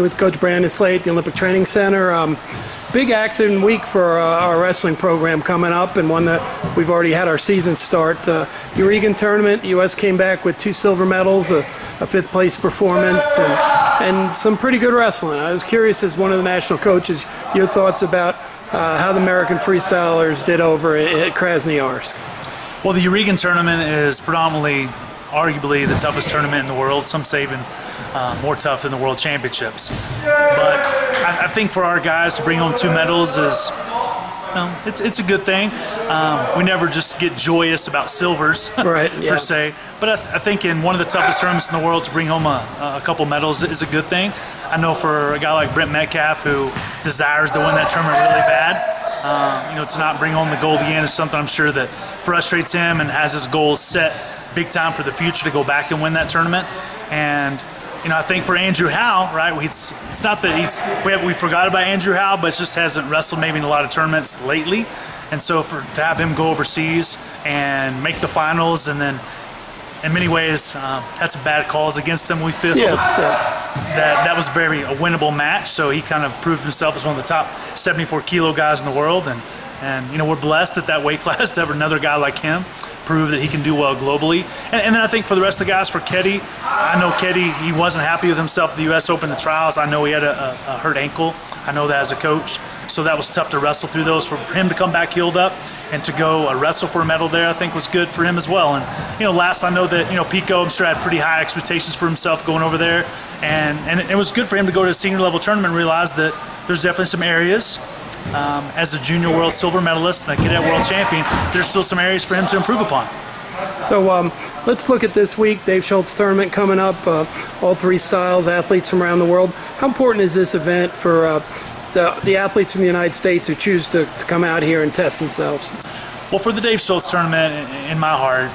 with Coach Brandon Slate, the Olympic Training Center. Big action week for our wrestling program coming up, and one that we've already had our season start. Yarygin tournament, the U.S. came back with 2 silver medals, a 5th place performance, and some pretty good wrestling. I was curious, as one of the national coaches, your thoughts about how the American freestylers did over at Krasnoyarsk. Well, the Yarygin tournament is predominantly, arguably, the toughest tournament in the world. Some say even more tough than the World Championships. But I think for our guys to bring home 2 medals is, it's a good thing. We never just get joyous about silvers, right, yeah, per se. But I think in one of the toughest tournaments in the world, to bring home a couple medals is a good thing. I know for a guy like Brent Metcalf, who desires to win that tournament really bad, to not bring home the gold again is something I'm sure that frustrates him, and has his goals set big time for the future to go back and win that tournament. And I think for Andrew Howe, right? It's not that we forgot about Andrew Howe, but just hasn't wrestled maybe in a lot of tournaments lately. And so to have him go overseas and make the finals, and then in many ways had some bad calls against him, we feel that was very a winnable match. So he kind of proved himself as one of the top 74 kilo guys in the world, and we're blessed at that weight class to have another guy like him prove that he can do well globally. And then I think for the rest of the guys, for Keddy, I know Keddy, he wasn't happy with himself at the U.S. Open, the trials. I know he had a hurt ankle. I know that as a coach. So that was tough to wrestle through those. For him to come back healed up and to go wrestle for a medal there, I think was good for him as well. And, last I know that, Pico, I'm sure, had pretty high expectations for himself going over there. And it was good for him to go to a senior level tournament and realize that there's definitely some areas, as a junior world silver medalist and a cadet world champion, there's still some areas for him to improve upon. So let's look at this week. Dave Schultz tournament coming up, all 3 styles, athletes from around the world. How important is this event for the athletes from the United States who choose to come out here and test themselves? Well, for the Dave Schultz tournament, in my heart,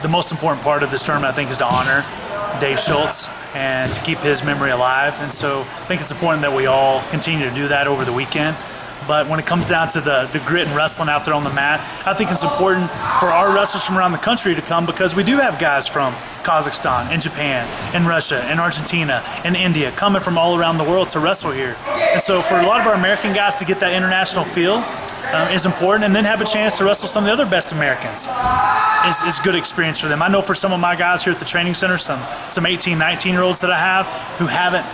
the most important part of this tournament, I think, is to honor Dave Schultz and to keep his memory alive. And so I think it's important that we all continue to do that over the weekend. But when it comes down to the grit and wrestling out there on the mat, I think it's important for our wrestlers from around the country to come, because we do have guys from Kazakhstan and Japan and Russia and Argentina and India coming from all around the world to wrestle here. And so for a lot of our American guys to get that international feel is important, and then have a chance to wrestle some of the other best Americans is good experience for them. I know for some of my guys here at the training center, some 18, 19-year-olds that I have who haven't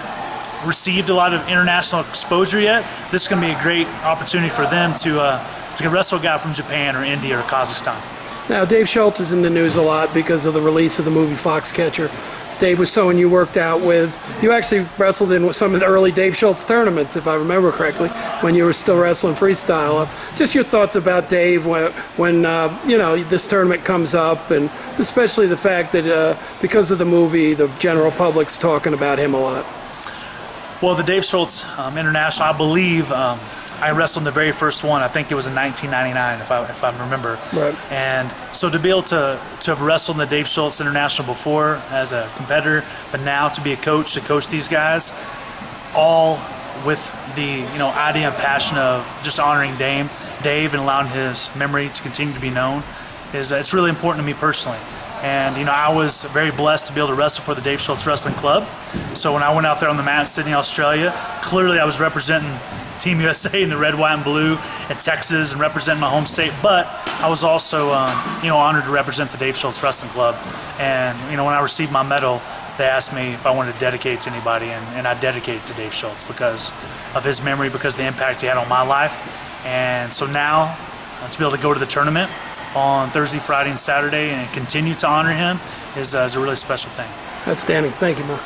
received a lot of international exposure yet, this is going to be a great opportunity for them to wrestle a guy from Japan or India or Kazakhstan. Now, Dave Schultz is in the news a lot because of the release of the movie Foxcatcher. Dave was someone you worked out with. You actually wrestled in some of the early Dave Schultz tournaments, if I remember correctly, when you were still wrestling freestyle. Just your thoughts about Dave when this tournament comes up, and especially the fact that because of the movie, the general public's talking about him a lot. Well, the Dave Schultz International, I believe I wrestled in the very first one. I think it was in 1999, if I remember. Right. And so to be able to have wrestled in the Dave Schultz International before as a competitor, but now to be a coach, to coach these guys, all with the idea and passion of just honoring Dave and allowing his memory to continue to be known, it's really important to me personally. And I was very blessed to be able to wrestle for the Dave Schultz Wrestling Club. So when I went out there on the mat in Sydney, Australia, clearly I was representing Team USA in the red, white, and blue at Texas and representing my home state. But I was also honored to represent the Dave Schultz Wrestling Club. And when I received my medal, they asked me if I wanted to dedicate it to anybody, and I dedicated it to Dave Schultz because of his memory, because of the impact he had on my life. And so now to be able to go to the tournament on Thursday, Friday, and Saturday and continue to honor him is a really special thing. Outstanding. Thank you, Mark.